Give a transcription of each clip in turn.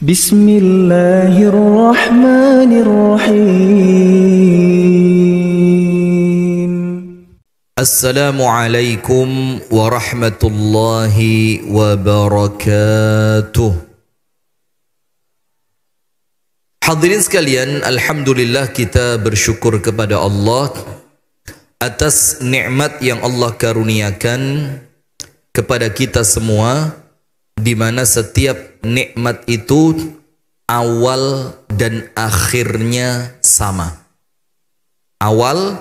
Bismillahirrahmanirrahim. Assalamualaikum warahmatullahi wabarakatuh. Hadirin sekalian, alhamdulillah kita bersyukur kepada Allah atas nikmat yang Allah karuniakan kepada kita semua, di mana setiap nikmat itu awal dan akhirnya sama. Awal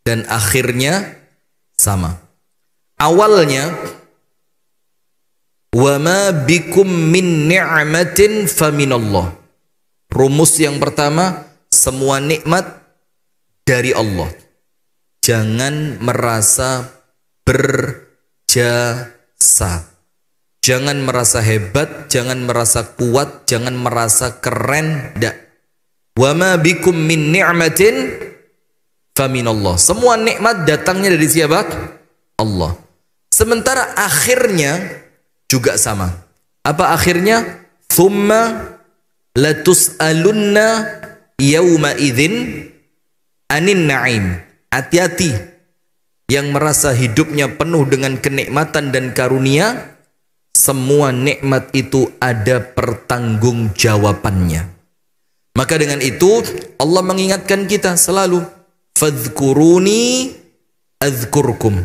dan akhirnya sama. Awalnya, wa ma bikum min ni'matin faminallah. Rumus yang pertama, semua nikmat dari Allah. Jangan merasa berjasa. Jangan merasa hebat, jangan merasa kuat, jangan merasa keren. Wa ma bikum min ni'matin faminallah. Semua nikmat datangnya dari siapa? Allah. Sementara akhirnya juga sama. Apa akhirnya? Thumma latus'alunna yawma idzin anin na'im. Hati-hati yang merasa hidupnya penuh dengan kenikmatan dan karunia. Semua nikmat itu ada pertanggungjawabannya. Maka dengan itu Allah mengingatkan kita selalu, fadhkuruni adzkurkum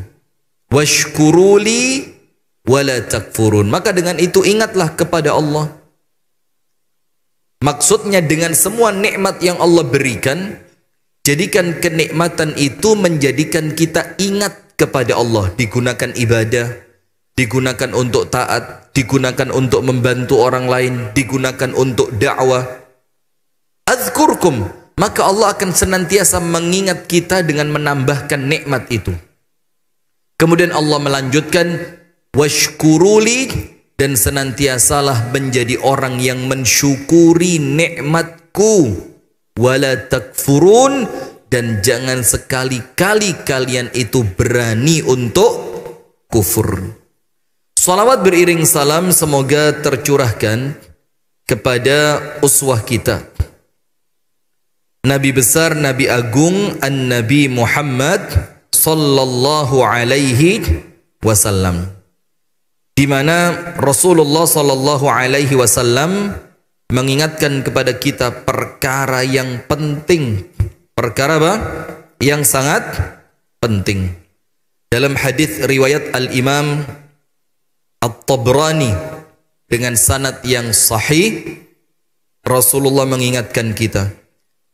washkuruli wala takfurun. Maka dengan itu ingatlah kepada Allah. Maksudnya dengan semua nikmat yang Allah berikan, jadikan kenikmatan itu menjadikan kita ingat kepada Allah. Digunakan ibadah, digunakan untuk taat, digunakan untuk membantu orang lain, digunakan untuk dakwah. Adzkurkum, maka Allah akan senantiasa mengingat kita dengan menambahkan nikmat itu. Kemudian Allah melanjutkan, washkuruli, dan senantiasalah menjadi orang yang mensyukuri nikmatku, wala takfurun, dan jangan sekali-kali kalian itu berani untuk kufur. Salawat beriring salam semoga tercurahkan kepada uswah kita, Nabi besar, Nabi agung, An-Nabi Muhammad sallallahu alaihi wasallam, di mana Rasulullah sallallahu alaihi wasallam mengingatkan kepada kita perkara yang penting. Perkara apa? Yang sangat penting. Dalam hadis riwayat Al-Imam At-Tabrani dengan sanad yang sahih, Rasulullah mengingatkan kita,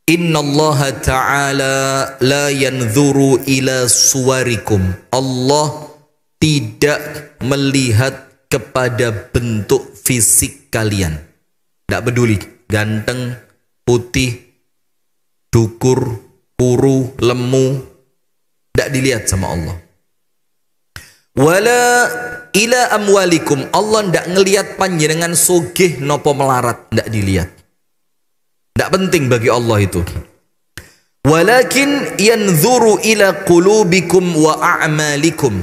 innallaha ta'ala la yanzuru ila suwarikum. Allah tidak melihat kepada bentuk fisik kalian. Tidak peduli ganteng, putih, dukur, kuru, lemu, tidak dilihat sama Allah. Wala ila amwalikum. Allah tidak ngelihat panjenengan sugih nopo melarat, tidak dilihat. Tidak penting bagi Allah itu. Walakin yanzuru ila qulubikum wa a'malikum.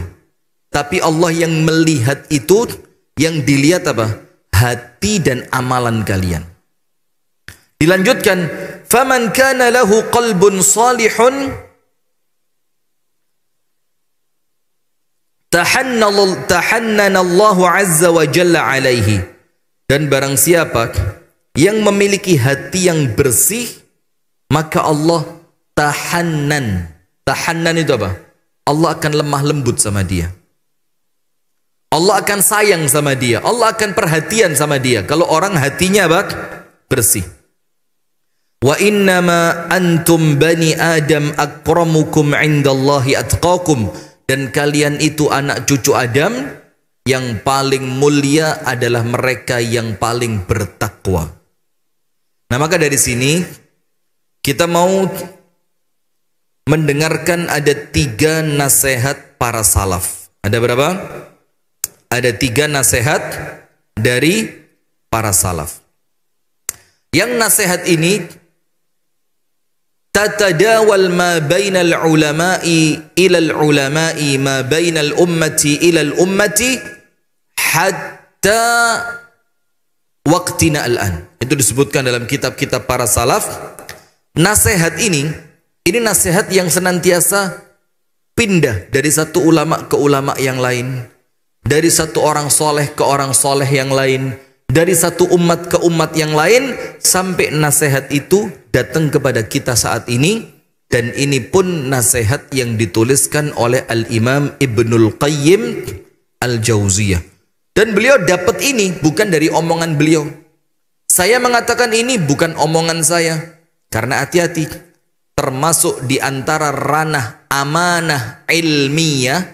Tapi Allah yang melihat itu, yang dilihat apa? Hati dan amalan kalian. Dilanjutkan, faman kana lahu qalbun salihun tahannana Allah azza wa jalla alaihi. Dan barang siapa yang memiliki hati yang bersih, maka Allah tahannan. Tahannan itu apa? Allah akan lemah lembut sama dia. Allah akan sayang sama dia. Allah akan perhatian sama dia. Kalau orang hatinya apa? Bersih. Wa innama antum bani Adam akramukum indallahi atqakum. Dan kalian itu anak cucu Adam, yang paling mulia adalah mereka yang paling bertakwa. Nah, maka dari sini kita mau mendengarkan ada 3 nasihat para salaf. Ada berapa? Ada 3 nasihat dari para salaf. Yang nasihat ini tatadawal ma bainal ulama'i ilal ulama'i ma bainal ummati ilal ummati hatta waqtina al-an. Itu disebutkan dalam kitab-kitab para salaf. Nasihat ini nasihat yang senantiasa pindah dari satu ulama ke ulama yang lain, dari satu orang soleh ke orang soleh yang lain, dari satu umat ke umat yang lain, sampai nasihat itu datang kepada kita saat ini. Dan ini pun nasihat yang dituliskan oleh Al-Imam Ibnul Qayyim Al-Jauziyah. Dan beliau dapat ini bukan dari omongan beliau. Saya mengatakan ini bukan omongan saya, karena hati-hati, termasuk di antara ranah amanah ilmiah,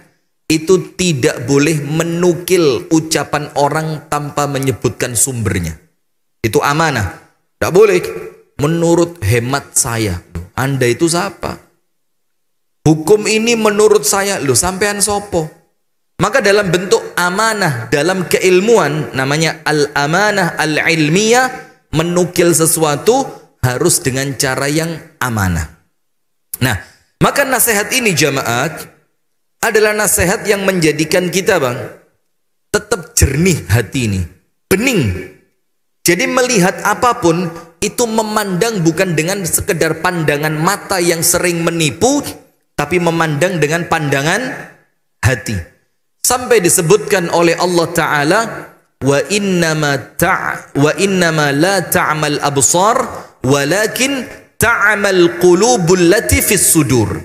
itu tidak boleh menukil ucapan orang tanpa menyebutkan sumbernya. Itu amanah, tidak boleh. Menurut hemat saya. Anda itu siapa? Hukum ini menurut saya, loh sampean sopo? Maka dalam bentuk amanah dalam keilmuan, namanya al-amanah al-ilmiyah, menukil sesuatu harus dengan cara yang amanah. Nah, maka nasihat ini jamaah adalah nasihat yang menjadikan kita tetap jernih hati ini, bening. Jadi melihat apapun itu memandang bukan dengan sekedar pandangan mata yang sering menipu, tapi memandang dengan pandangan hati. Sampai disebutkan oleh Allah Ta'ala, wa innama la ta'mal absar walakin ta'mal qulubul lati fis sudur.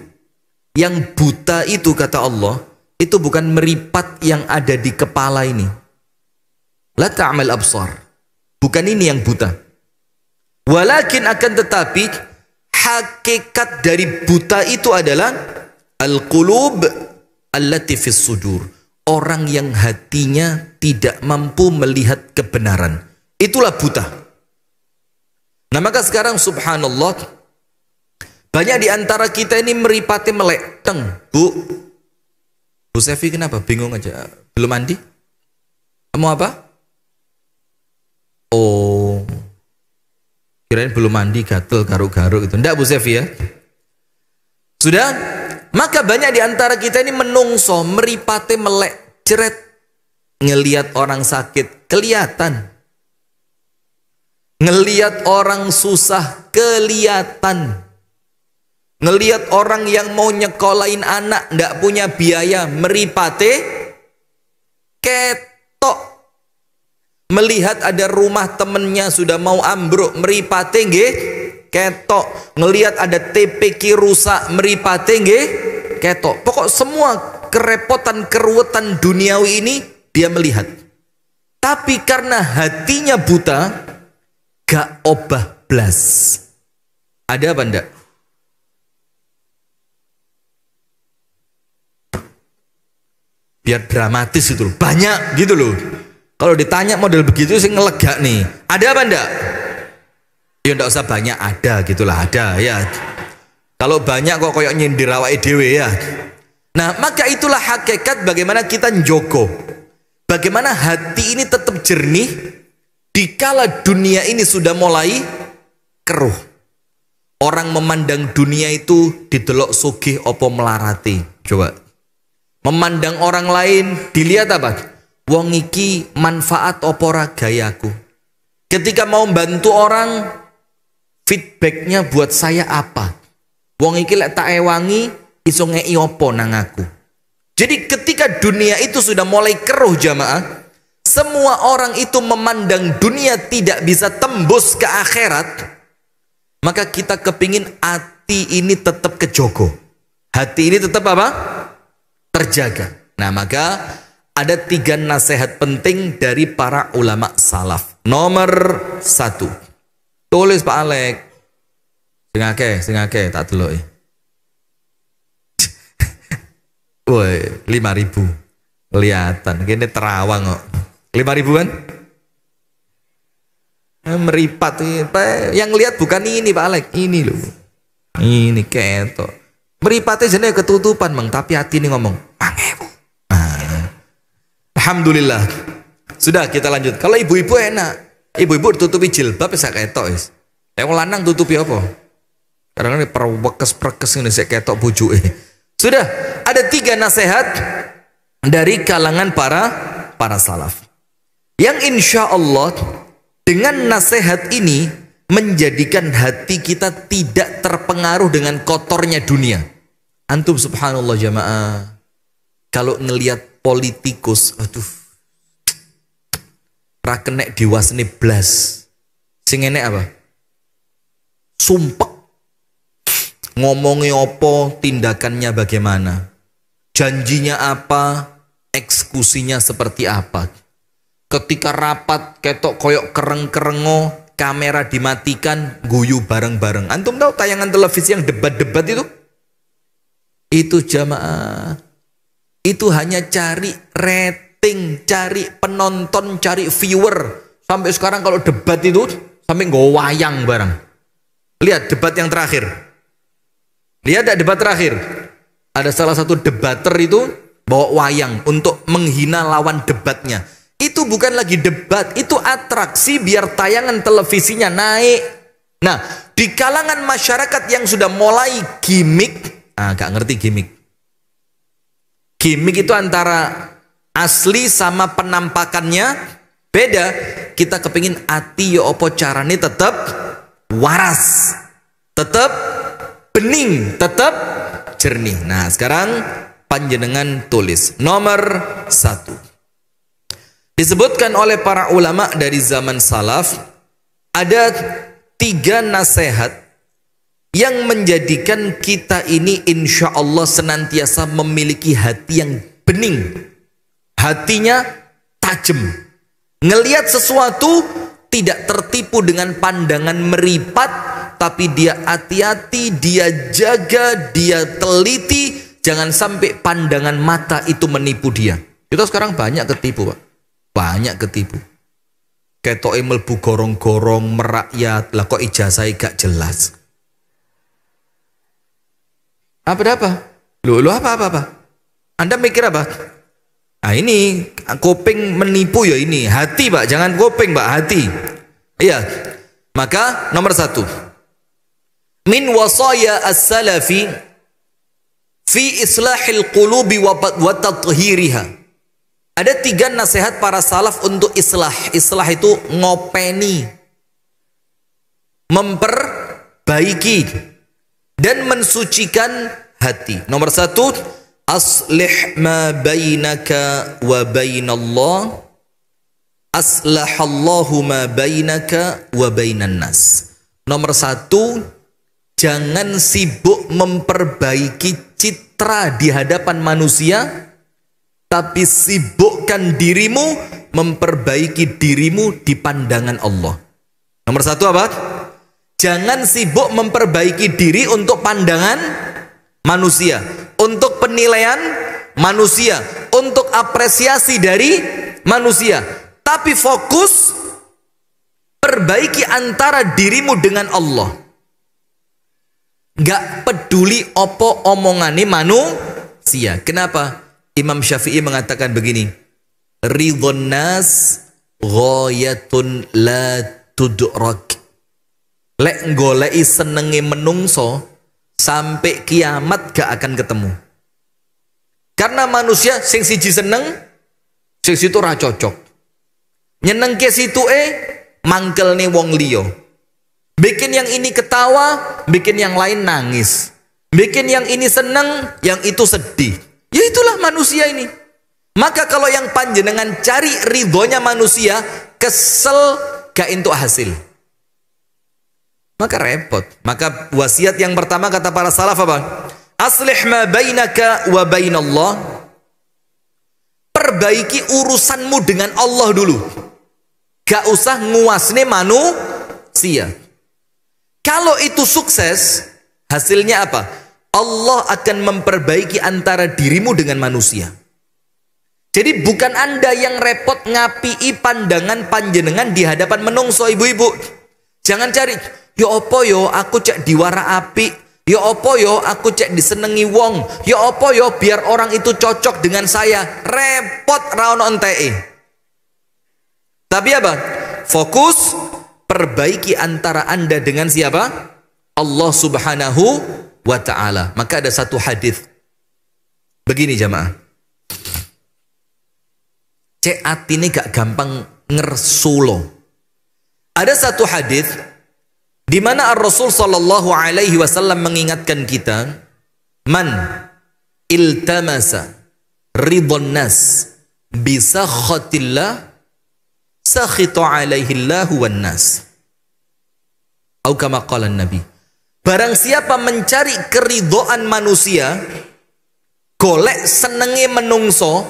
Yang buta itu, kata Allah, itu bukan meripat yang ada di kepala ini. La ta'mal absar, bukan ini yang buta. Walakin akan tetapi hakikat dari buta itu adalah al-qulub allati fis sudur. Orang yang hatinya tidak mampu melihat kebenaran. Itulah buta. Nah, maka sekarang subhanallah, banyak di antara kita ini meripati melek. Bu Sefi kenapa? Bingung aja. Belum mandi? Kamu apa? Oh, kirain belum mandi, gatel, garuk-garuk itu. Enggak Bu Sefi ya? Sudah? Maka banyak di antara kita ini menungso, meripate melek, ceret. Ngelihat orang sakit, kelihatan. Ngelihat orang susah, kelihatan. Ngelihat orang yang mau nyekolahin anak, enggak punya biaya, meripate, ketok. Melihat ada rumah temennya sudah mau ambruk, meripate nggih, ketok. Ngelihat ada TPQ rusak, meripate nggih, ketok. Pokok semua kerepotan, keruwetan duniawi ini dia melihat. Tapi karena hatinya buta, gak obah blas. Ada apa enggak? Biar dramatis itu loh. Banyak gitu loh. Kalau ditanya model begitu sih ngelegak nih. Ada apa enggak? Ya enggak usah banyak, ada gitulah, ada ya. Kalau banyak kok koyok nyindir awake dhewe ya. Nah, maka itulah hakikat bagaimana kita njogo. Bagaimana hati ini tetap jernih dikala dunia ini sudah mulai keruh. Orang memandang dunia itu didelok sugih opo melarati. Coba. Memandang orang lain dilihat apa? Wong iki manfaat opo ra gayaku. Ketika mau bantu orang, feedbacknya buat saya apa? Wong iki lek tak ewangi iso ngei opo nang aku. Jadi ketika dunia itu sudah mulai keruh jamaah, semua orang itu memandang dunia tidak bisa tembus ke akhirat, maka kita kepingin hati ini tetap kejogo. Hati ini tetap apa? Terjaga. Nah, maka ada 3 nasihat penting dari para ulama salaf. Nomor 1. Tulis Pak Alek. Sing akeh tak delok. Woi, 5.000. Kelihatan kene terawang kok. 5.000 kan? Meripat. Yang lihat bukan ini Pak Alek, ini loh. Ini ketok. Meripatnya jenenge ketutupan, Mang, tapi hati ini ngomong, "Mangewu." Alhamdulillah. Sudah, kita lanjut. Kalau ibu-ibu enak. Ibu-ibu tutupi jilbab bisa ketok, wis. Yang lanang tutupi apa? Kadang-kadang perwekes-prekes ngene sik ketok bojoke. Sudah, ada 3 nasihat dari kalangan para salaf. Yang insya Allah Dengan nasihat ini menjadikan hati kita tidak terpengaruh dengan kotornya dunia. Antum subhanallah jamaah, kalau ngelihat politikus, aduh, ra kenek diwasne blas. Sing enek apa? Sumpek. Ngomongnya apa, tindakannya bagaimana? Janjinya apa, eksekusinya seperti apa? Ketika rapat ketok koyok kereng-kerengo, kamera dimatikan, guyu bareng-bareng. Antum tahu tayangan televisi yang debat-debat itu? Itu jamaah, itu hanya cari rating, cari penonton, cari viewer. Sampai sekarang kalau debat itu sampai nggak wayang bareng. Lihat debat yang terakhir. Lihat ada debat terakhir. Ada salah satu debater itu bawa wayang untuk menghina lawan debatnya. Itu bukan lagi debat, itu atraksi biar tayangan televisinya naik. Nah, di kalangan masyarakat yang sudah mulai gimmick, gak ngerti gimmick. Gimmick itu antara asli sama penampakannya beda. Kita kepingin hati ya opo carane tetap waras, tetap bening, tetap jernih. Nah, sekarang panjenengan tulis nomor 1. Disebutkan oleh para ulama dari zaman salaf, ada 3 nasihat yang menjadikan kita ini insya Allah senantiasa memiliki hati yang bening, hatinya tajam, ngelihat sesuatu tidak tertipu dengan pandangan meripat, tapi dia hati-hati, dia jaga, dia teliti, jangan sampai pandangan mata itu menipu dia. Kita sekarang banyak ketipu, Pak. Banyak ketipu. Ketoke mlebu gorong-gorong merakyat, lah kok ijazah gak jelas. Apa? Loh apa? Anda mikir apa? Nah ini kuping menipu ya ini. Hati Pak, jangan kuping Pak, hati. Iya. Maka nomor 1. Min wasaya as-salafi fi islahil qulubi wa tathhiriha. Ada 3 nasihat para salaf untuk islah. Islah itu ngopeni, memperbaiki, dan mensucikan hati. Nomor 1, aslih ma bainaka wa bainallah, aslahallahu ma bainaka wa bainan nas. Nomor 1, jangan sibuk memperbaiki citra di hadapan manusia, tapi sibukkan dirimu memperbaiki dirimu di pandangan Allah. Nomor 1 apa? Jangan sibuk memperbaiki diri untuk pandangan manusia, untuk penilaian manusia, untuk apresiasi dari manusia, tapi fokus perbaiki antara dirimu dengan Allah. Gak peduli opo omongane manusia. Kenapa? Imam Syafi'i mengatakan begini, ridhon nas ghayatun la tudrak. Lek golei senenge menungso sampai kiamat gak akan ketemu. Karena manusia sing siji seneng, sing situ ra cocok. Nyenengke situ mangkelne wong liya. Bikin yang ini ketawa, bikin yang lain nangis. Bikin yang ini seneng, yang itu sedih. Ya itulah manusia ini. Maka kalau yang panjenengan cari ridhonya manusia, kesel gak entuk hasil, maka repot. Maka wasiat yang pertama kata para salaf apa? Aslih ma bainaka wa bainallah. Perbaiki urusanmu dengan Allah dulu. Gak usah nguasne manusia. Kalau itu sukses, hasilnya apa? Allah akan memperbaiki antara dirimu dengan manusia. Jadi bukan Anda yang repot ngapii pandangan panjenengan di hadapan menungso, ibu-ibu. Jangan cari, ya opo yo aku cek diwara api, ya opo yo aku cek disenengi wong, ya opo yo biar orang itu cocok dengan saya. Repot ra ono enteke. Tapi apa? Fokus perbaiki antara Anda dengan siapa? Allah Subhanahu wa ta'ala. Maka ada satu hadis begini jamaah, cek atine gak gampang ngersulo. Ada satu hadis di mana Ar-Rasul sallallahu alaihi wasallam mengingatkan kita, man iltamasa ridwan nas bi sakhatillah sakhita alaihi Allahu wan nas. Atau kama qala Nabi. Barang siapa mencari keridhaan manusia, golek senengi menungso,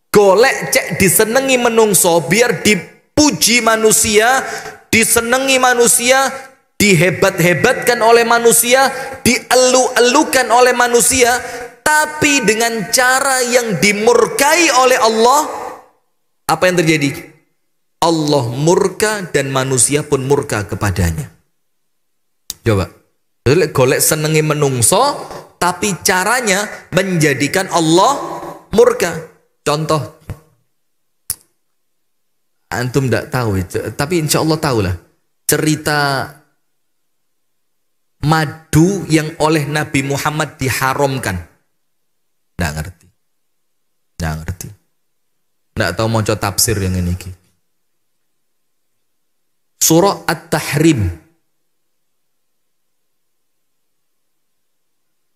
golek cek disenengi menungso, biar dipuji manusia, disenengi manusia, dihebat-hebatkan oleh manusia, dielu-elukan oleh manusia, tapi dengan cara yang dimurkai oleh Allah, apa yang terjadi? Allah murka dan manusia pun murka kepadanya. Coba, golek senengi menungso, tapi caranya menjadikan Allah murka. Contoh, antum tidak tahu, tapi insya Allah tahulah cerita madu yang oleh Nabi Muhammad diharamkan. Tidak ngerti, tidak ngerti, tidak tahu mau coba tafsir yang ini. Surah At-Tahrim.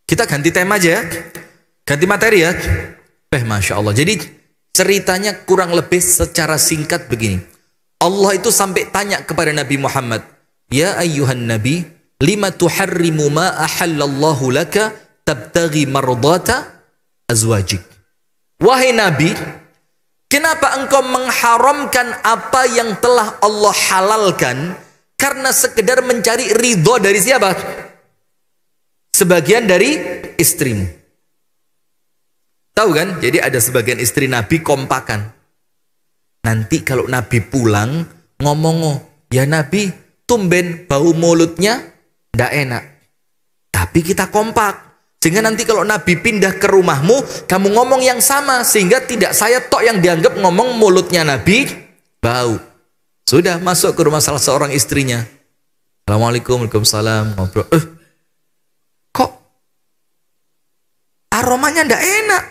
Kita ganti tema aja ya, ganti materi ya. Masya Allah. Jadi ceritanya kurang lebih secara singkat begini. Allah itu sampai tanya kepada Nabi Muhammad, ya ayyuhan nabi, lima tuharrimu ma ahallallahu laka tabtaghi mardata azwajik. Wahai Nabi, kenapa engkau mengharamkan apa yang telah Allah halalkan karena sekedar mencari ridho dari siapa? Sebagian dari istrimu. Tahu kan? Jadi ada sebagian istri Nabi kompakan. Nanti kalau Nabi pulang ngomong, ya Nabi tumben bau mulutnya ndak enak. Tapi kita kompak. Sehingga nanti kalau Nabi pindah ke rumahmu, kamu ngomong yang sama. Sehingga tidak saya tok yang dianggap ngomong mulutnya Nabi bau. Sudah masuk ke rumah salah seorang istrinya. Assalamualaikum, waalaikumsalam, ngobrol. Kok aromanya ndak enak?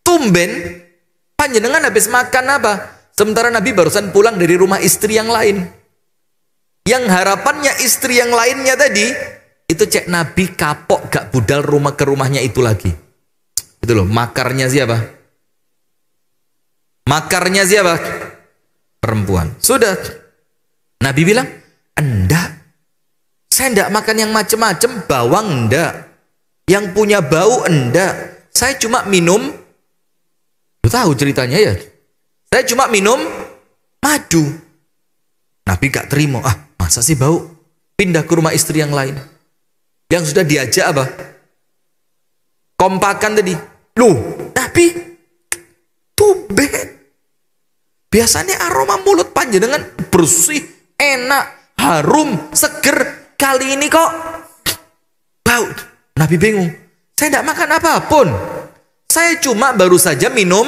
Tumben panjenengan habis makan apa? Sementara Nabi barusan pulang dari rumah istri yang lain. Yang harapannya istri yang lainnya tadi, itu cek Nabi kapok gak budal rumah ke rumahnya itu lagi. Itu loh, makarnya siapa? Makarnya siapa? Perempuan. Sudah. Nabi bilang, enggak. Saya enggak makan yang macem-macem, bawang enggak. Yang punya bau enggak. Saya cuma minum, lu tahu ceritanya ya? Saya cuma minum madu. Nabi gak terima. Ah, masa sih bau? Pindah ke rumah istri yang lain. Yang sudah diajak apa? Kompakan tadi. Loh, Nabi tumben. Biasanya aroma mulut panjenengan bersih, enak, harum, seger. Kali ini kok bau. Nabi bingung. Saya tidak makan apapun. Saya cuma baru saja minum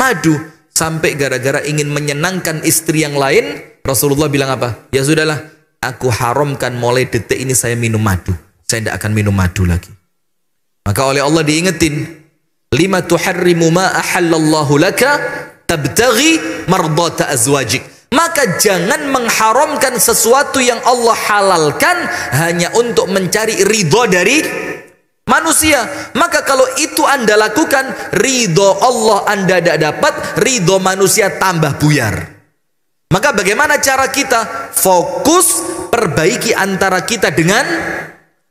madu. Sampai gara-gara ingin menyenangkan istri yang lain, Rasulullah bilang apa? Ya sudahlah, aku haramkan mulai detik ini saya minum madu. Saya tidak akan minum madu lagi. Maka oleh Allah diingetin, lima tuharrimu ma ahallallahu laka tabtaghi mardata azwajik. Maka jangan mengharamkan sesuatu yang Allah halalkan hanya untuk mencari ridho dari manusia. Maka kalau itu Anda lakukan, ridho Allah Anda tidak dapat, ridho manusia tambah buyar. Maka bagaimana cara kita? Fokus perbaiki antara kita dengan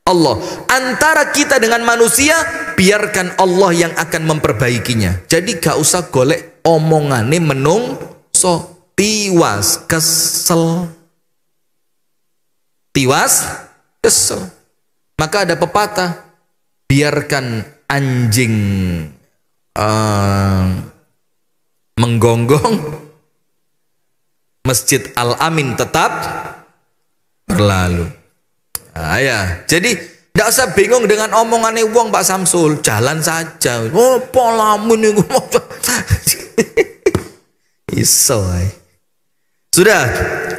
Allah, antara kita dengan manusia, biarkan Allah yang akan memperbaikinya. Jadi gak usah golek omongane menungso. Tiwas kesel, tiwas kesel. Maka ada pepatah, biarkan anjing menggonggong, Masjid Al-Amin tetap berlalu. Nah, ya. Jadi tidak usah bingung dengan omongannya wong Pak Samsul, jalan saja. Oh, polamu nih. Iso. Sudah,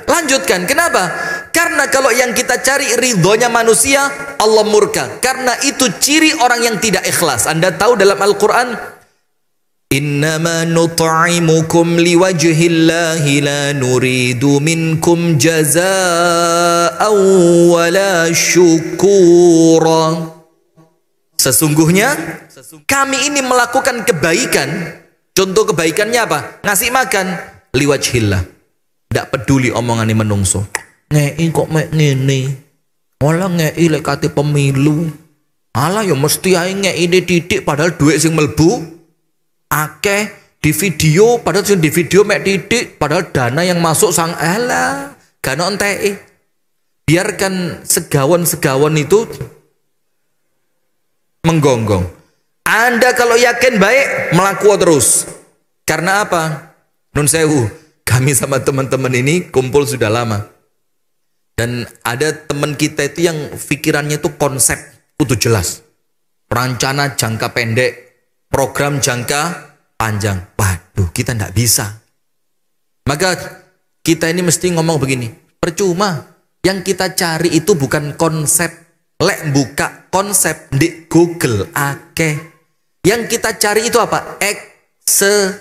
lanjutkan. Kenapa? Karena kalau yang kita cari ridhonya manusia, Allah murka. Karena itu ciri orang yang tidak ikhlas. Anda tahu dalam Al-Quran, Innama nut'imukum liwajhillahi la nuridu minkum jazaa'an wala syukura. Sesungguhnya kami ini melakukan kebaikan. Contoh kebaikannya apa? Ngasih makan liwajhillah. Tidak peduli omongannya menungso. Ngei kok mek ngene. Olah ngei lek kate pemilu. Alah ya mesti ae ngei titik padahal duit sing mlebu akeh di video, padahal sing di video mek titik, padahal dana yang masuk sang ala gak ono enteke. Biarkan segawan-segawan itu menggonggong. Anda kalau yakin baik melaku terus. Karena apa? Nun sewu, kami sama teman-teman ini kumpul sudah lama. Dan ada teman kita itu yang pikirannya itu konsep utuh jelas. Rencana jangka pendek, program jangka panjang. Waduh, kita tidak bisa. Maka kita ini mesti ngomong begini, percuma. Yang kita cari itu bukan konsep. Lek buka konsep di Google akeh. Yang kita cari itu apa? Eksekutor.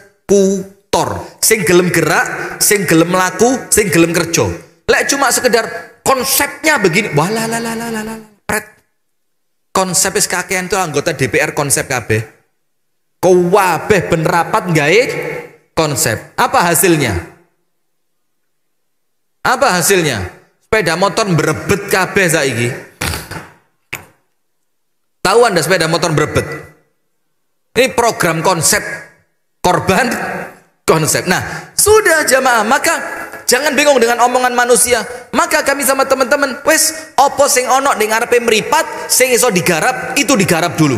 Sing gelem gerak, sing gelem laku, sing gelem kerja. Lek cuma sekedar konsepnya begini, konsep wis kakean itu anggota DPR konsep kabeh. Kowabeh ben rapat gawe konsep. Apa hasilnya? Apa hasilnya? Sepeda motor berebet kabeh saiki. Tahu Anda sepeda motor berebet? Ini program konsep, korban konsep. Nah, sudah jamaah, maka jangan bingung dengan omongan manusia. Maka kami sama teman-teman, wes opo sing ono ning ngarepe mripat, sing iso digarap, itu digarap dulu.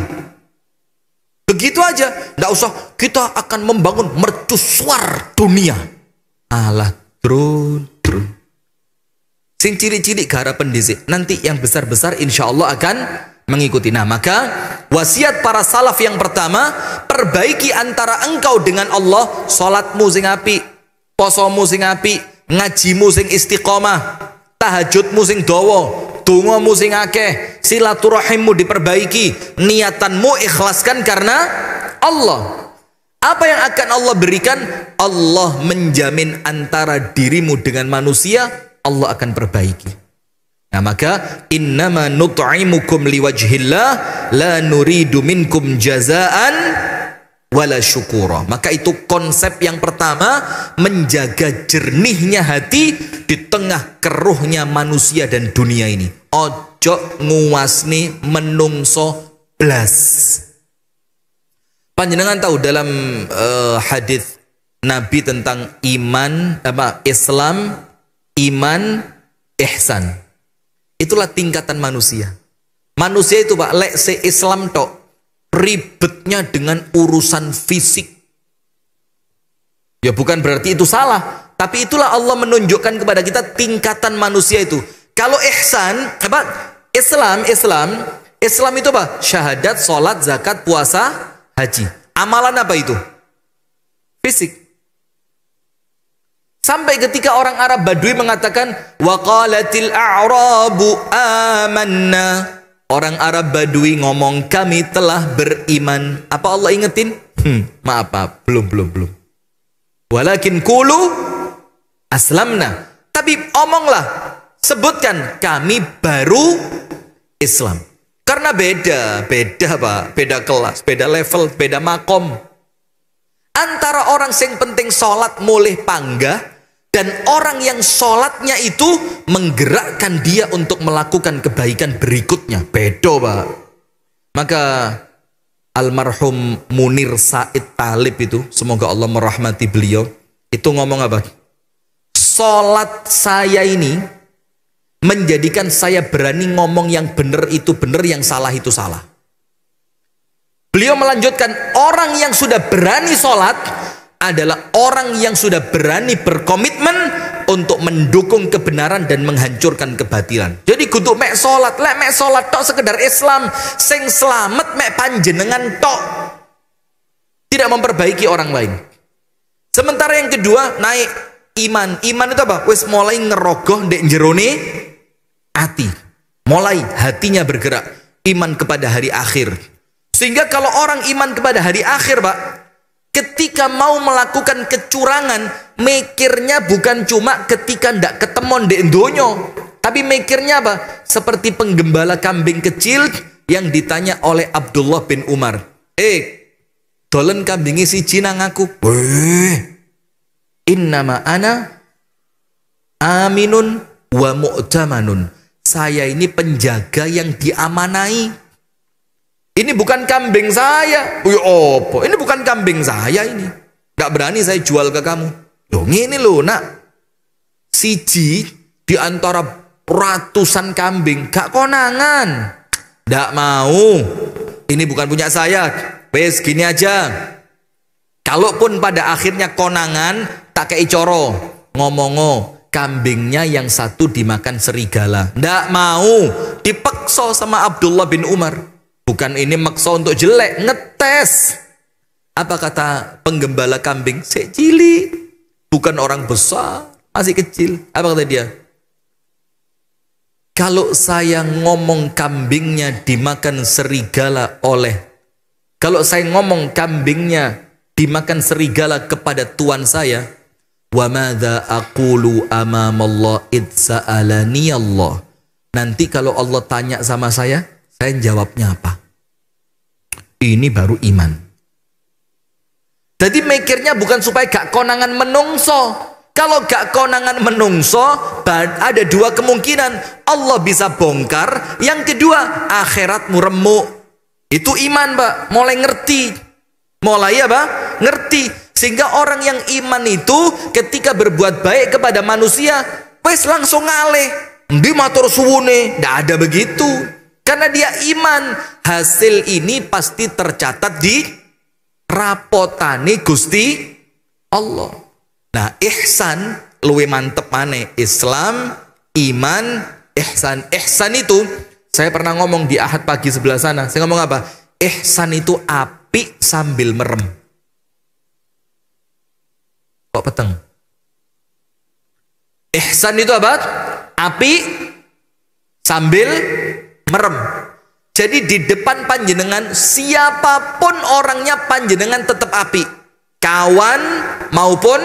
Begitu aja, ndak usah kita akan membangun mercusuar dunia. Alah, drun. Sing ciri-ciri garapan dhisik, nanti yang besar-besar insya Allah akan mengikuti. Nah, maka wasiat para salaf yang pertama, perbaiki antara engkau dengan Allah, salatmu sing apik, posomu sing apik, ngajimu sing istiqomah, tahajudmu sing dawa, dongamu sing akeh, silaturahimmu diperbaiki, niatanmu ikhlaskan karena Allah. Apa yang akan Allah berikan? Allah menjamin antara dirimu dengan manusia, Allah akan perbaiki. Nah, maka innama nut'imukum liwajhillah la nuridu minkum jazaan wala syukura. Maka itu konsep yang pertama, menjaga jernihnya hati di tengah keruhnya manusia dan dunia ini. Ojo nguasni menungso blas. Panjenengan tahu dalam hadis Nabi tentang iman, Islam, iman, ihsan. Itulah tingkatan manusia. Manusia itu Pak, lek se Islam tok, ribetnya dengan urusan fisik. Ya bukan berarti itu salah, tapi itulah Allah menunjukkan kepada kita tingkatan manusia itu. Kalau ihsan, Islam itu apa? Syahadat, sholat, zakat, puasa, haji. Amalan apa itu? Fisik. Sampai ketika orang Arab Badui mengatakan waqalatil a'rabu amanna. Orang Arab Badui ngomong kami telah beriman. Apa Allah ingetin? Maaf, belum. Walakin qulu aslamna. Tapi omonglah, sebutkan kami baru Islam. Karena beda Pak, beda kelas, beda level, beda makom. Antara orang yang penting sholat mulih panggah dan orang yang sholatnya itu menggerakkan dia untuk melakukan kebaikan berikutnya, beda Pak. Maka almarhum Munir Said Talib itu, semoga Allah merahmati beliau, itu ngomong apa? Sholat saya ini menjadikan saya berani ngomong yang benar itu benar, yang salah itu salah. Beliau melanjutkan, orang yang sudah berani sholat adalah orang yang sudah berani berkomitmen untuk mendukung kebenaran dan menghancurkan kebatilan. Jadi kudu mek sholat, lek mek sholat tok sekedar Islam, sing selamat mek panjenengan tok, tidak memperbaiki orang lain. Sementara yang kedua naik iman. Iman itu apa? Wis mulai ngerogoh ndek jerone hati, mulai hatinya bergerak, iman kepada hari akhir. Sehingga kalau orang iman kepada hari akhir Pak, Ketika mau melakukan kecurangan, mikirnya bukan cuma ketika ndak ketemon di donyo, tapi mikirnya apa? Seperti penggembala kambing kecil yang ditanya oleh Abdullah bin Umar, dolen kambingi siji nang aku. Innama ana aminun wa mu'tamanun. Saya ini penjaga yang diamanai. Ini bukan kambing saya. Ini bukan kambing saya ini. Gak berani saya jual ke kamu. Loh ini loh nak. Siji di antara ratusan kambing. Gak konangan. Gak mau. Ini bukan punya saya. Wes gini aja. Kalaupun pada akhirnya konangan, tak kei coro. Ngomongo, kambingnya yang satu dimakan serigala. Ndak mau. Dipeksa sama Abdullah bin Umar. Bukan ini maksa untuk jelek, ngetes. Apa kata penggembala kambing? Sek cili. Bukan orang besar, masih kecil. Apa kata dia? Kalau saya ngomong kambingnya dimakan serigala kalau saya ngomong kambingnya dimakan serigala kepada tuan saya, wa madza aqulu amamallah id sa'alani Allah. Nanti kalau Allah tanya sama saya jawabnya apa? Ini baru iman. Jadi mikirnya bukan supaya gak konangan menungso. Kalau gak konangan menungso, ada dua kemungkinan. Allah bisa bongkar. Yang kedua, akhiratmu remuk. Itu iman, Pak. Mulai ngerti. Mulai apa? Ngerti. Sehingga orang yang iman itu ketika berbuat baik kepada manusia, wes langsung ngalih. Ndi matur suwune. Nggak ada begitu. Karena dia iman. Hasil ini pasti tercatat di rapotane Gusti Allah. Nah, ihsan luwe mantep maneh. Islam, iman, ihsan. Ihsan itu saya pernah ngomong di Ahad pagi sebelah sana. Saya ngomong apa? Ihsan itu api sambil merem. Kok peteng? Ihsan itu apa? Api sambil merem. Jadi di depan panjenengan siapapun orangnya panjenengan tetap api. Kawan maupun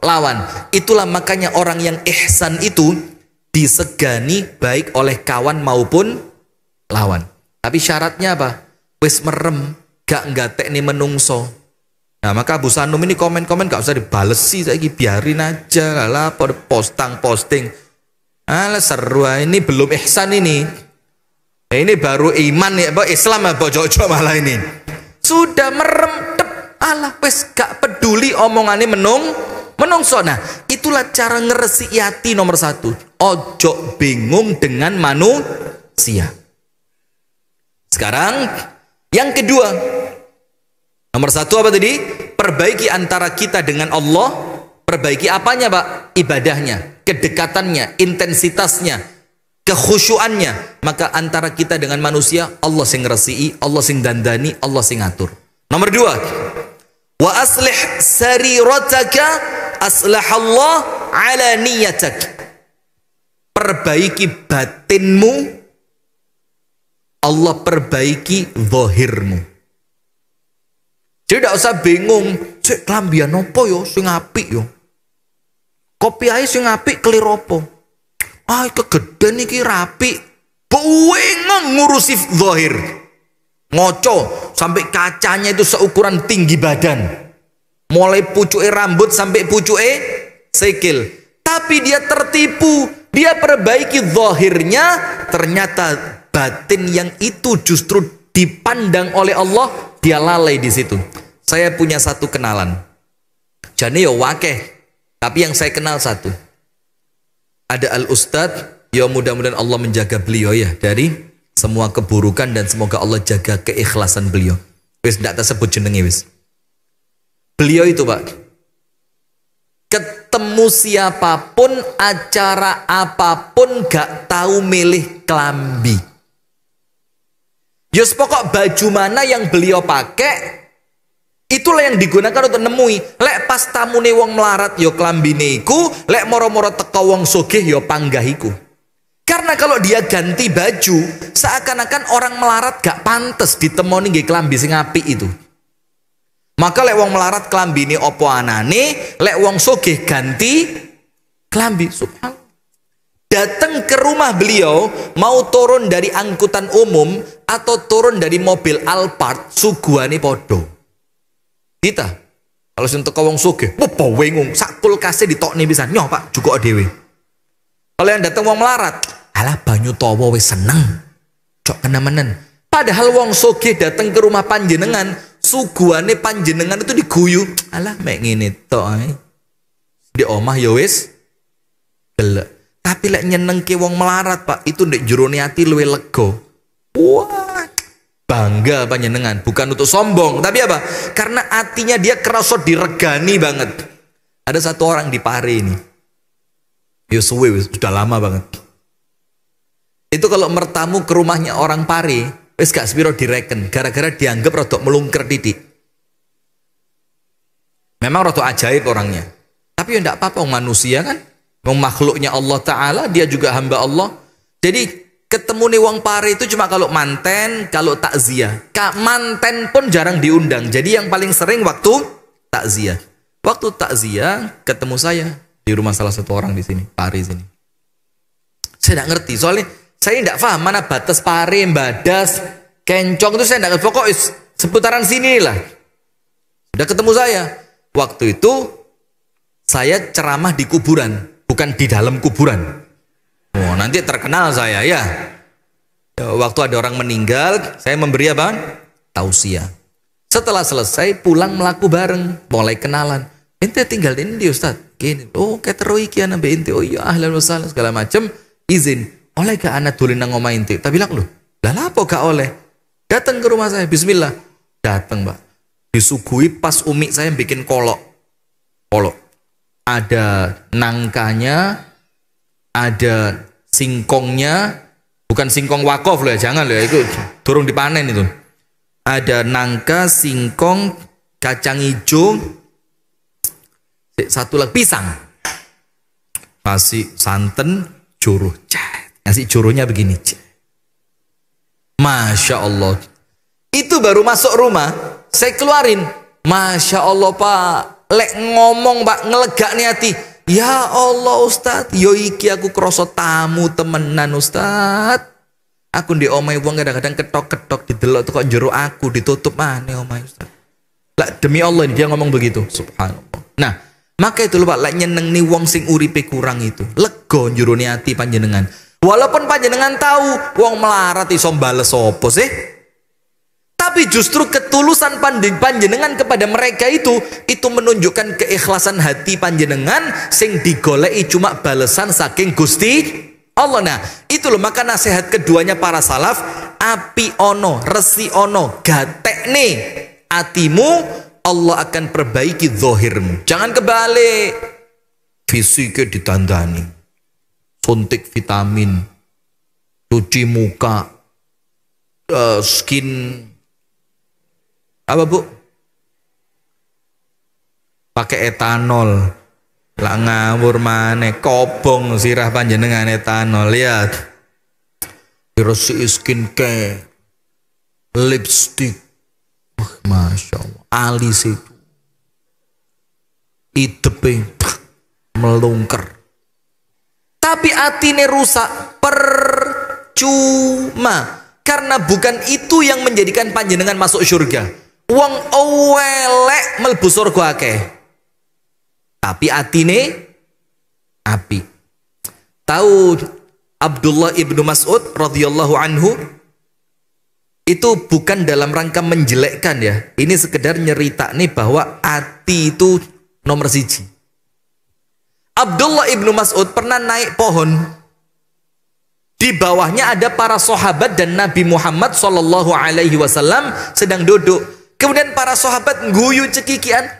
lawan. Itulah makanya orang yang ihsan itu disegani baik oleh kawan maupun lawan. Tapi syaratnya apa? Wis merem, gak nggatek nih menungso. Nah maka Abu Sanum ini komen-komen gak usah dibalesi, saya biarin aja lah, posting. Alah seru, ini belum ihsan ini. Ini baru iman ya, Islam apa jojo malah ini. Sudah merem, alah wes gak peduli omongannya menungso. Nah itulah cara ngeresi hati nomor satu. Ojo bingung dengan manusia. Sekarang yang kedua, nomor satu apa tadi? Perbaiki antara kita dengan Allah. Perbaiki apanya Pak? Ibadahnya, kedekatannya, intensitasnya, kekhusyuannya. Maka antara kita dengan manusia, Allah sing ngresi'i, Allah sing dandani, Allah sing ngatur. Nomor dua, wa aslih sarirataka aslahallah ala niyatak. Perbaiki batinmu, Allah perbaiki zahirmu. Jadi tidak usah bingung, cek kelambian apa yo sing apik yo. Kopi ae sing apik kelir apa? Ah kegedean iki rapi. Buweng ngurusi zahir. Ngoco sampai kacanya itu seukuran tinggi badan. Mulai pucuke rambut sampai pucuke sikil. Tapi dia tertipu, dia perbaiki zahirnya, ternyata batin yang itu justru dipandang oleh Allah, dia lalai di situ. Saya punya satu kenalan. Jane yo wakeh, tapi yang saya kenal satu. Ada Al-Ustadz, ya mudah-mudahan Allah menjaga beliau ya dari semua keburukan dan semoga Allah jaga keikhlasan beliau. Wis ndak tersebut jenenge wis. Beliau itu Pak, ketemu siapapun, acara apapun gak tahu milih kelambi. Yus pokok baju mana yang beliau pakai, itulah yang digunakan untuk nemui. Lek pas tamune wong melarat yo klambine iku, lek moro-moro teko wong sugih yo panggahiku. Karena kalau dia ganti baju, seakan-akan orang melarat gak pantas ditemoni nggih klambi sing apik itu. Maka lek wong melarat klambine opo anane, lek wong sugih ganti klambi. Subhanallah. Datang ke rumah beliau, mau turun dari angkutan umum atau turun dari mobil Alphard, suguhane podo. Kita kalau sentuh wong sugih, apa wengung, sak kulkase ditokne pisan. Nyoh Pak, juga dhewe. Kalau yang datang wong melarat, alah banyu tawa wis seneng. Cok kenemenen. Padahal wong sugih datang ke rumah panjenengan, suguhane panjenengan itu diguyu. Alah mek ngene tok ae. Di omah ya wis gelek. Tapi lek nyenengke wong melarat Pak, itu ndek jerone ati luwe lega. Wah, bangga panjenengan, bukan untuk sombong, tapi apa? Karena hatinya dia kerasa diregani banget. Ada satu orang di Pare ini. Ya suwe sudah lama banget. Itu kalau mertamu ke rumahnya orang Pare, wis gak sepiro direken, gara-gara dianggap rodok melungker titik. Memang rodok ajaib orangnya. Tapi ya ndak apa-apa, manusia kan. Makhluknya Allah Ta'ala, dia juga hamba Allah. Jadi ketemu nih wong Pare itu cuma kalau manten, kalau takziah. Manten pun jarang diundang. Jadi yang paling sering waktu takziah. Waktu takziah ketemu saya di rumah salah satu orang di sini, Pare sini. Saya tidak ngerti, soalnya saya tidak paham mana batas Pare, Badas, Kencong itu saya tidak ngerti. Pokoknya seputaran sini lah. Sudah ketemu saya. Waktu itu saya ceramah di kuburan. Bukan di dalam kuburan. Oh, nanti terkenal saya ya. Waktu ada orang meninggal, saya memberi apa? Tausiah. Setelah selesai pulang melaku bareng, mulai kenalan. Ente tinggal di ini Ustaz. Gini. Oh, keteroi kian ambe ente. Oh iya, ahlan wa sahlan segala macam. Izin. Oleh ke anak tulin nang omah ente. Tak bilang loh. Lah apa gak oleh? Datang ke rumah saya. Bismillah. Datang, Mbak. Disuguhi pas umi saya bikin kolok. Kolok. Ada nangkanya, ada singkongnya, bukan singkong wakaf loh ya, jangan loh ya, itu turun dipanen itu. Ada nangka, singkong, kacang hijau, satu lagi pisang, kasih santan, juruh, ngasih juruhnya begini, Masya Allah. Itu baru masuk rumah, saya keluarin, Masya Allah Pak. Lek ngomong Pak ngelegak nih hati. Ya Allah Ustaz, yo iki aku kroso tamu temenan Ustaz. Aku di omai wong kadang-kadang ketok-ketok didelok tuh kok jero aku ditutup maneh omai Ustaz. Lah demi Allah dia ngomong begitu. Subhanallah. Nah, maka itu lho Pak, lek nyeneng nih wong sing uripe kurang itu. Lega jerone ati panjenengan. Walaupun panjenengan tahu wong melarat iso bales opo sih? Tapi justru ketulusan panjenengan kepada mereka itu menunjukkan keikhlasan hati panjenengan sing digoleki cuma balesan saking Gusti Allah. Nah, itu loh maka nasihat keduanya para salaf, api ono, resi ono, gatekne atimu, Allah akan perbaiki zahirmu. Jangan kebalik. Fisiknya ditandani. Suntik vitamin, cuci muka, skin apa Bu? Pakai etanol. Lah ngawur maneh, kobong sirah panjenengan etanol. Lihat. Diresi skincare, lipstick. Masya Allah. Alis itu. Idepe melungker. Tapi atine rusak, percuma. Karena bukan itu yang menjadikan panjenengan masuk surga. Wong owelek mlebu surga akeh. Tapi atine api. Tahu Abdullah ibnu Mas'ud radhiyallahu anhu itu bukan dalam rangka menjelekkan ya. Ini sekedar nyerita nih bahwa ati itu nomor siji. Abdullah ibnu Mas'ud pernah naik pohon. Di bawahnya ada para sahabat dan Nabi Muhammad Shallallahu Alaihi Wasallam sedang duduk. Kemudian para sahabat guyu cekikian,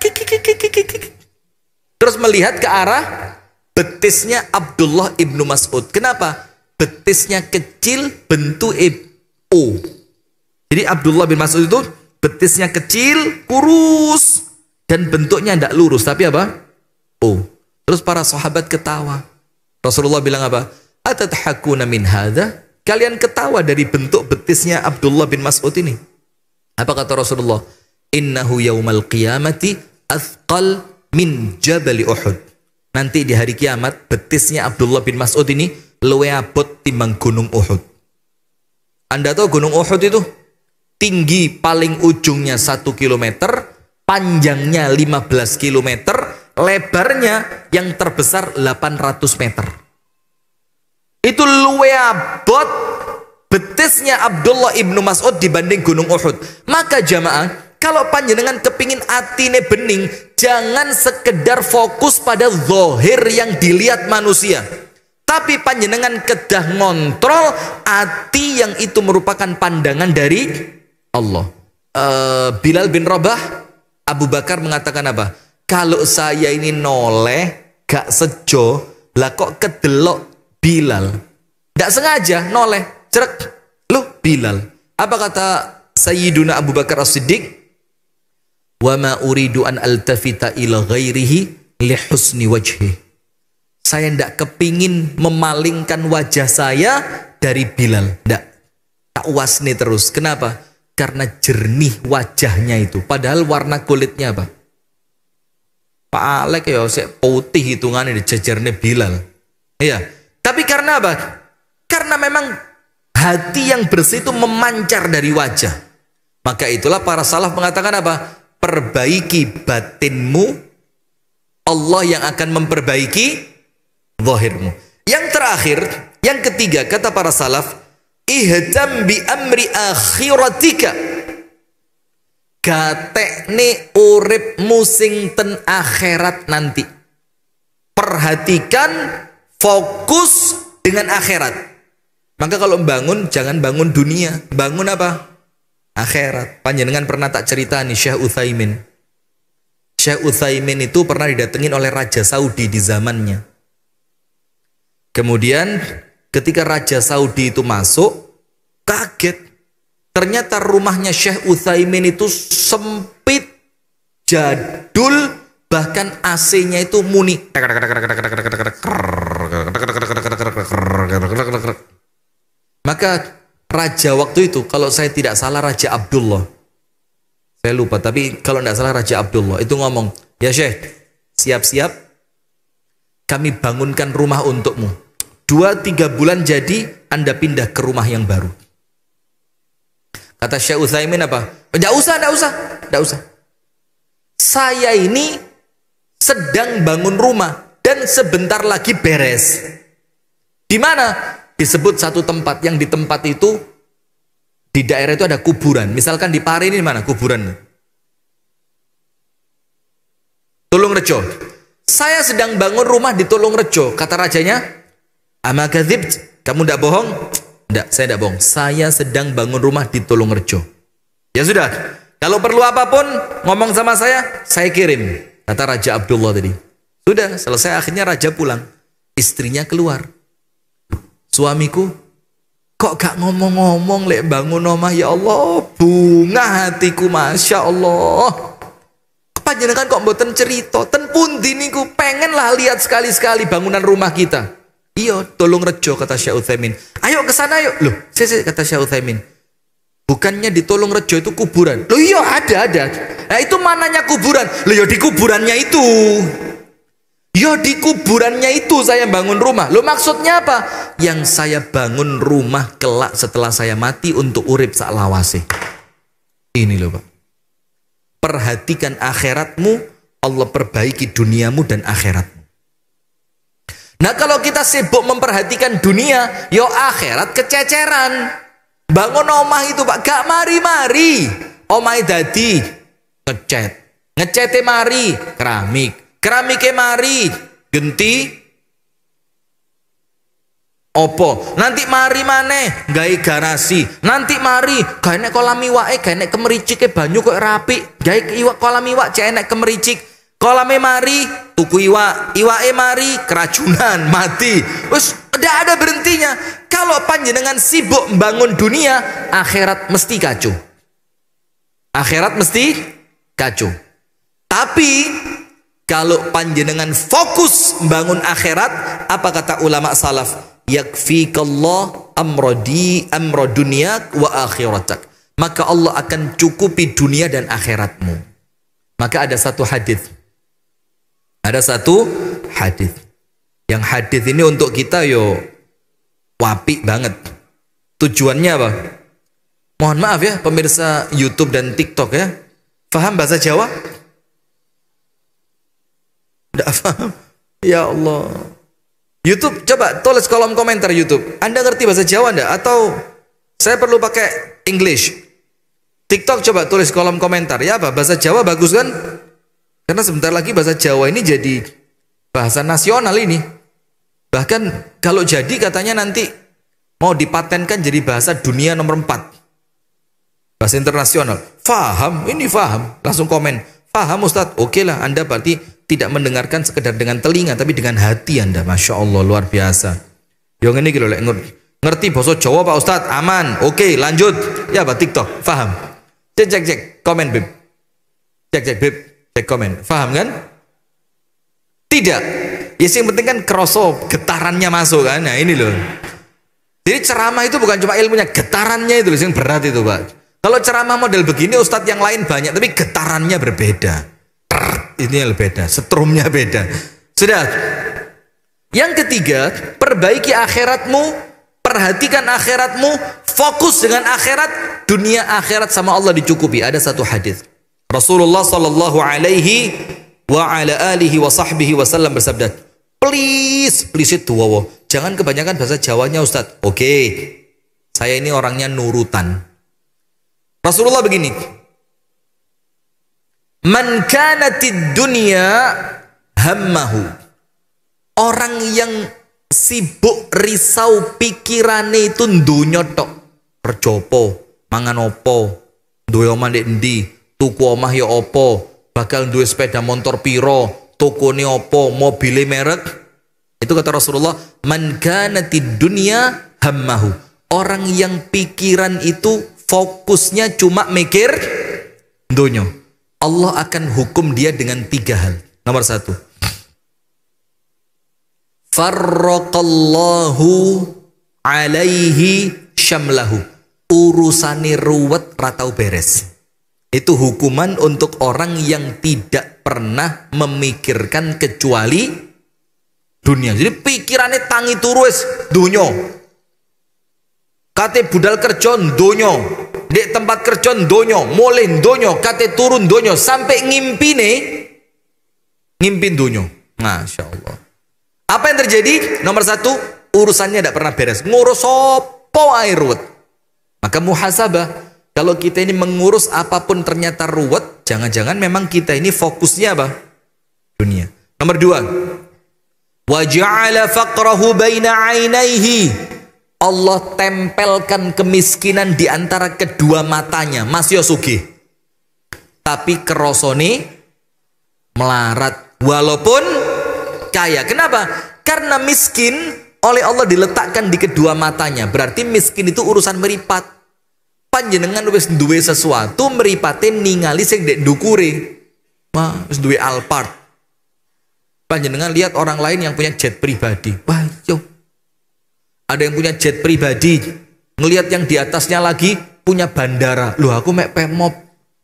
terus melihat ke arah betisnya Abdullah ibnu Mas'ud. Kenapa? Betisnya kecil, bentuk O. Jadi Abdullah bin Mas'ud itu betisnya kecil, kurus, dan bentuknya tidak lurus, tapi apa? O. Terus para sahabat ketawa. Rasulullah bilang apa? Atadhakuna min hadza? Kalian ketawa dari bentuk betisnya Abdullah bin Mas'ud ini. Apa kata Rasulullah? innahu yaumal qiyamati athqal min jabali Uhud. Nanti di hari kiamat betisnya Abdullah bin Mas'ud ini luwe abot timbang gunung Uhud. Anda tahu gunung Uhud itu tinggi paling ujungnya 1 kilometer, panjangnya 15 kilometer, lebarnya yang terbesar 800 meter. Itu luwe abot betisnya Abdullah ibnu Mas'ud dibanding gunung Uhud. Maka jamaah, kalau panjenengan kepingin atine bening, jangan sekedar fokus pada zahir yang dilihat manusia, tapi panjenengan kedah ngontrol ati yang itu merupakan pandangan dari Allah. Bilal bin Rabah, Abu Bakar mengatakan apa? Kalau saya ini noleh gak sejo, lah kok kedelok Bilal, gak sengaja noleh, cerek, loh Bilal. Apa kata Sayyiduna Abu Bakar As-Siddiq? Wa ma uridu an altafita ila ghairihi li husni wajhi. Saya ndak kepingin memalingkan wajah saya dari Bilal, ndak. Tak wasni terus. Kenapa? Karena jernih wajahnya itu. Padahal warna kulitnya apa? Pak Alek ya sik putih hitungannya dijejernya Bilal. Iya. Tapi karena apa? Karena memang hati yang bersih itu memancar dari wajah. Maka itulah para salaf mengatakan apa? Perbaiki batinmu, Allah yang akan memperbaiki zahirmu. Yang terakhir, yang ketiga, kata para salaf, ihtam bi amri akhiratika. Gatekne uripmu sing ten akhirat nanti. Perhatikan, fokus dengan akhirat. Maka kalau bangun, jangan bangun dunia, bangun apa? Akhirat. Panjenengan pernah tak cerita nih Syekh Utsaimin. Syekh Utsaimin itu pernah didatengin oleh Raja Saudi di zamannya. Kemudian ketika Raja Saudi itu masuk, kaget. Ternyata rumahnya Syekh Utsaimin itu sempit, jadul, bahkan AC-nya itu muni. Maka raja waktu itu, kalau saya tidak salah Raja Abdullah, saya lupa, tapi kalau tidak salah Raja Abdullah itu ngomong, ya Syekh, siap-siap kami bangunkan rumah untukmu. 2-3 bulan jadi Anda pindah ke rumah yang baru. Kata Syekh Utsaimin apa? Tidak usah. Saya ini sedang bangun rumah dan sebentar lagi beres. Di mana? Disebut satu tempat, yang di tempat itu di daerah itu ada kuburan. Misalkan di Pare ini mana kuburan? Tulungrejo. Saya sedang bangun rumah di Tulungrejo. Kata rajanya, ama kadzibt, kamu tidak bohong? Tidak, saya tidak bohong. Saya sedang bangun rumah di Tulungrejo. Ya sudah, kalau perlu apapun ngomong sama saya kirim. Kata Raja Abdullah tadi. Sudah, selesai, akhirnya raja pulang. Istrinya keluar. Suamiku, kok gak ngomong-ngomong lek bangun omah, ya Allah, bunga hatiku, Masya Allah. Panjenengan kok mboten cerita, ten pundi niku, pengenlah lihat sekali-sekali bangunan rumah kita. Iya, Tulungrejo, kata Syekh Utsaimin. Ayo ke sana yuk. Loh, kata Syekh Utsaimin. Bukannya di Tulungrejo itu kuburan? Loh iya, ada. Nah itu mananya kuburan? Loh ya di kuburannya itu. Ya di kuburannya itu saya bangun rumah. Loh maksudnya apa? Yang saya bangun rumah kelak setelah saya mati untuk urip saklawase. Ini loh Pak. Perhatikan akhiratmu, Allah perbaiki duniamu dan akhiratmu. Nah kalau kita sibuk memperhatikan dunia, yo akhirat kececeran. Bangun omah itu Pak, gak mari-mari. Omah dadi ngecete mari keramike mari genti opo, nanti mari maneh gawe garasi, nanti mari gawe nek kolam iwake, gawe nek kemericike banyu kok rapi, gawe iwak kolam iwak cek nek kemericik, kolame mari tuku iwake mari keracunan mati. Wes ndak ada berhentinya. Kalau panjenengan sibuk membangun dunia, akhirat mesti kacau. Akhirat mesti kacau. Tapi kalau panjenengan fokus membangun akhirat, apa kata ulama salaf? Yakfikallah amra dunyak wa akhiratak. maka Allah akan cukupi dunia dan akhiratmu. Maka ada satu hadis. Ada satu hadis. Yang hadis ini untuk kita yo wapi banget. Tujuannya apa? Mohon maaf ya pemirsa YouTube dan TikTok ya. Faham bahasa Jawa? Tidak paham. Ya Allah. YouTube, coba tulis kolom komentar YouTube. Anda ngerti bahasa Jawa enggak? Atau saya perlu pakai English? TikTok coba tulis kolom komentar. Ya apa? Bahasa Jawa bagus kan? Karena sebentar lagi bahasa Jawa ini jadi bahasa nasional ini. Bahkan kalau jadi katanya nanti mau dipatenkan jadi bahasa dunia nomor 4. Bahasa internasional. Faham? Ini faham. Langsung komen. Faham Ustadz? Oke lah, Anda berarti tidak mendengarkan sekedar dengan telinga, tapi dengan hati Anda. Masya Allah, luar biasa. Yang ini gitu, ngerti bahasa Jawa Pak Ustadz? Aman. Oke, lanjut. Ya Pak, TikTok. Faham? Cek. Komen, Beb. Cek, Beb. Cek komen. Faham kan? Tidak. Ya yang penting kan kroso, getarannya masuk kan. Nah ini loh. Jadi ceramah itu bukan cuma ilmunya, getarannya itu yang berat itu Pak. Kalau ceramah model begini ustadz yang lain banyak, tapi getarannya berbeda. Ini yang beda, setrumnya beda. Sudah. Yang ketiga, perbaiki akhiratmu, perhatikan akhiratmu, fokus dengan akhirat, dunia akhirat sama Allah dicukupi. Ada satu hadis. Rasulullah sallallahu alaihi wa ala alihi wa sahbihi wasallam bersabda, please itu wow. Jangan kebanyakan bahasa Jawanya Ustaz. Oke. Saya ini orangnya nurutan. Rasulullah begini. Man kanatid dunya hammahu. Orang yang sibuk risau pikirane itu dunya tok. Kerjopo, mangan opo, duwe omah ndek endi, tuku omah ya opo, bakal duwe sepeda motor piro, tokone opo, mobile merek. Itu kata Rasulullah, man kanatid dunya hammahu. Orang yang pikiran itu fokusnya cuma mikir dunya. Allah akan hukum dia dengan 3 hal. Nomor 1. Farraqallahu alaihi syamlahu. Urusane ruwet ratau beres. Itu hukuman untuk orang yang tidak pernah memikirkan kecuali dunia. Jadi pikirannya tangi turu wis dunya. Kate budal kerja donya, di tempat kerja donya, mulai donya, kate turun donya, sampai ngimpin donya. Masya Allah. Apa yang terjadi? Nomor 1, urusannya tidak pernah beres. Ngurus sopo air ruwet. Maka muhasabah. Kalau kita ini mengurus apapun ternyata ruwet, jangan-jangan memang kita ini fokusnya apa? Dunia. Nomor 2. Wa ja'ala faqrahu baina 'ainaihi. Allah tempelkan kemiskinan di antara kedua matanya. Masih sugih. Tapi kerosone melarat walaupun kaya. Kenapa? Karena miskin oleh Allah diletakkan di kedua matanya. Berarti miskin itu urusan meripat. Panjenengan wis duwe sesuatu meripate ningali sing ndek ndukure. Wah, wis duwe Alphard. Panjenengan lihat orang lain yang punya jet pribadi. Wah, yo. Ada yang punya jet pribadi, ngelihat yang di atasnya lagi punya bandara. Loh, aku mek pemob,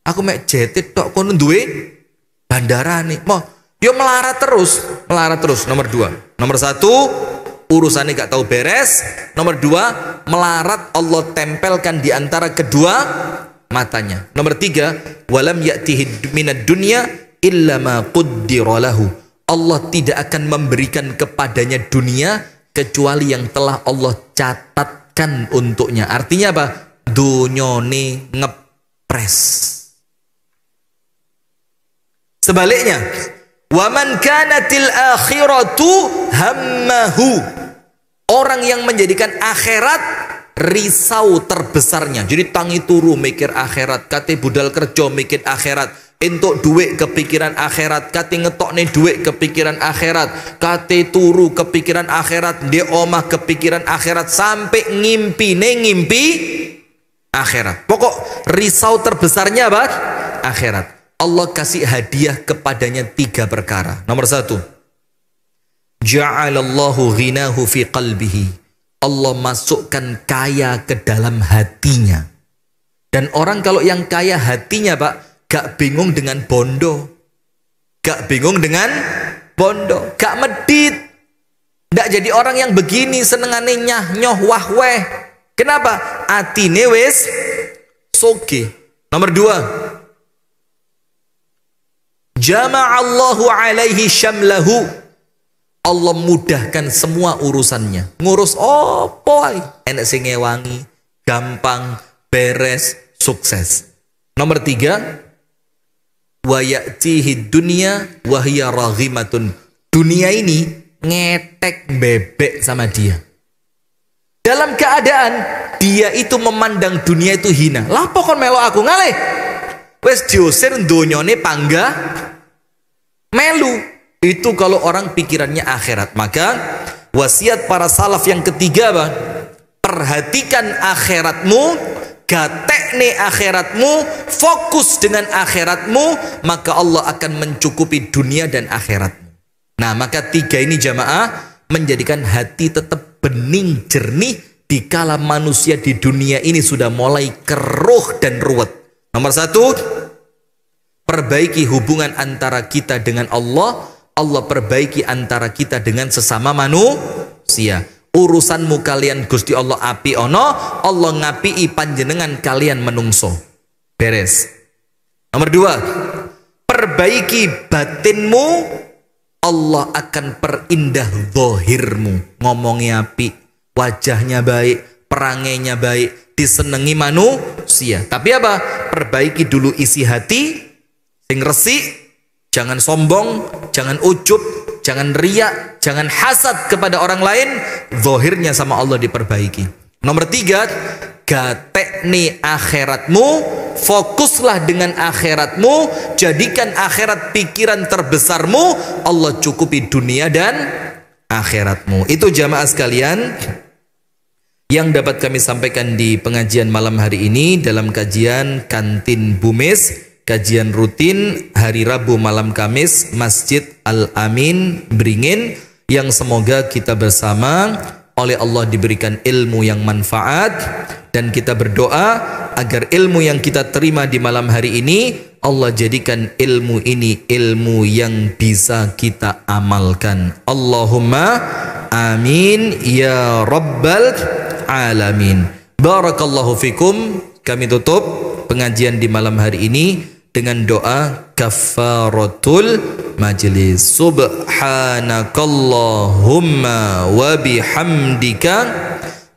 aku mek jet tok kono duwe bandara nih. Mau, yo melarat terus. Nomor 2. Nomor 1, urusannya gak tahu beres. Nomor 2, melarat Allah tempelkan di antara kedua matanya. Nomor 3, walam ya'tihi minad dunya illa ma quddira lahu. Allah tidak akan memberikan kepadanya dunia kecuali yang telah Allah catatkan untuknya. Artinya apa? Dunyone ngepres. Sebaliknya, waman kanatil akhiratu hammahu. Orang yang menjadikan akhirat risau terbesarnya. Jadi tangi turu mikir akhirat, kate budal kerja mikir akhirat. Entuk duit kepikiran akhirat, kate ngetokne duit kepikiran akhirat, kate turu kepikiran akhirat, di omah kepikiran akhirat, sampai ngimpi akhirat. Pokok risau terbesarnya apa? Akhirat. Allah kasih hadiah kepadanya 3 perkara. Nomor 1, ja'alallahu ghinahu fi qalbihi. Allah masukkan kaya ke dalam hatinya. Dan orang kalau yang kaya hatinya Pak, gak bingung dengan bondo. Gak bingung dengan bondo. Gak medit. Gak jadi orang yang begini, senengane nyah nyoh wah weh. Kenapa? Atine wis soge. Nomor 2. Jama'allahu alaihi syamlahu. Allah mudahkan semua urusannya. Ngurus opo ae. Enek sing ngewangi, gampang, beres, sukses. Nomor 3. Wa ya'tihi dunya wa hiya raghimatun. Dunia ini ngetek bebek sama dia. Dalam keadaan dia itu memandang dunia itu hina. Lah pokon melo aku ngalih. Wes diusir donyane pangga melu. Itu kalau orang pikirannya akhirat. Maka wasiat para salaf yang ketiga Bang, perhatikan akhiratmu, gatekne akhiratmu, fokus dengan akhiratmu, maka Allah akan mencukupi dunia dan akhiratmu. Nah, maka 3 ini jamaah menjadikan hati tetap bening jernih dikala manusia di dunia ini sudah mulai keruh dan ruwet. Nomor 1, perbaiki hubungan antara kita dengan Allah. Allah perbaiki antara kita dengan sesama manusia. Urusanmu kalian Gusti Allah api ono, Allah ngapii panjenengan kalian menungso. Beres. Nomor 2, perbaiki batinmu, Allah akan perindah zahirmu. Ngomongnya api, wajahnya baik, perangainya baik, disenangi manusia. Tapi apa? Perbaiki dulu isi hati, sing resik. Jangan sombong, jangan ujub, jangan riak, jangan hasad kepada orang lain. Zahirnya sama Allah diperbaiki. Nomor 3, gatekne akhiratmu, fokuslah dengan akhiratmu, jadikan akhirat pikiran terbesarmu. Allah cukupi dunia dan akhiratmu. Itu jamaah sekalian yang dapat kami sampaikan di pengajian malam hari ini dalam kajian Kantin Bumis. Kajian rutin hari Rabu malam Kamis Masjid Al-Amin Beringin, yang semoga kita bersama oleh Allah diberikan ilmu yang manfaat, dan kita berdoa agar ilmu yang kita terima di malam hari ini Allah jadikan ilmu ini ilmu yang bisa kita amalkan. Allahumma amin ya rabbal alamin. Barakallahu fikum. Kami tutup pengajian di malam hari ini dengan doa kafaratul majlis. Subhanakallahumma wa bihamdika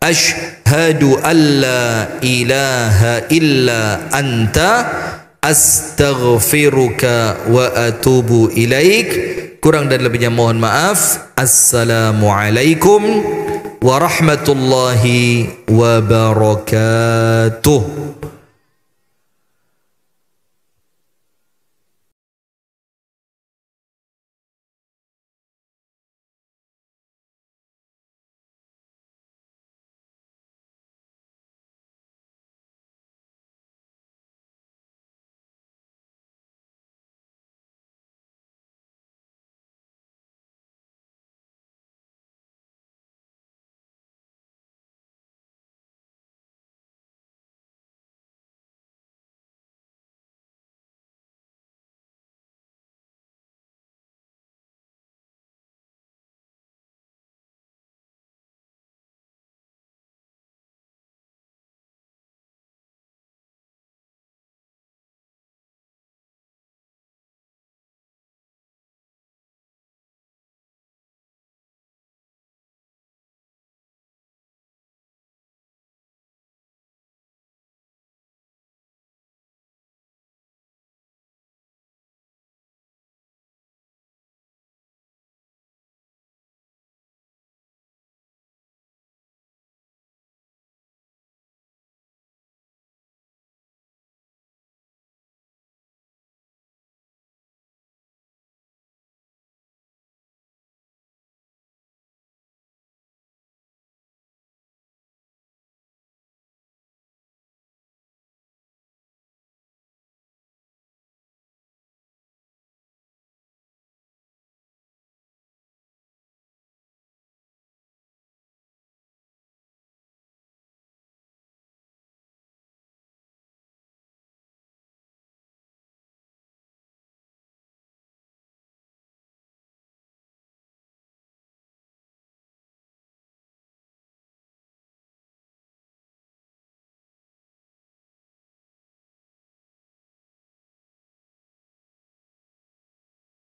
asyhadu an la ilaha illa anta astaghfiruka wa atubu ilaik. Kurang dan lebihnya mohon maaf. Assalamualaikum warahmatullahi wabarakatuh.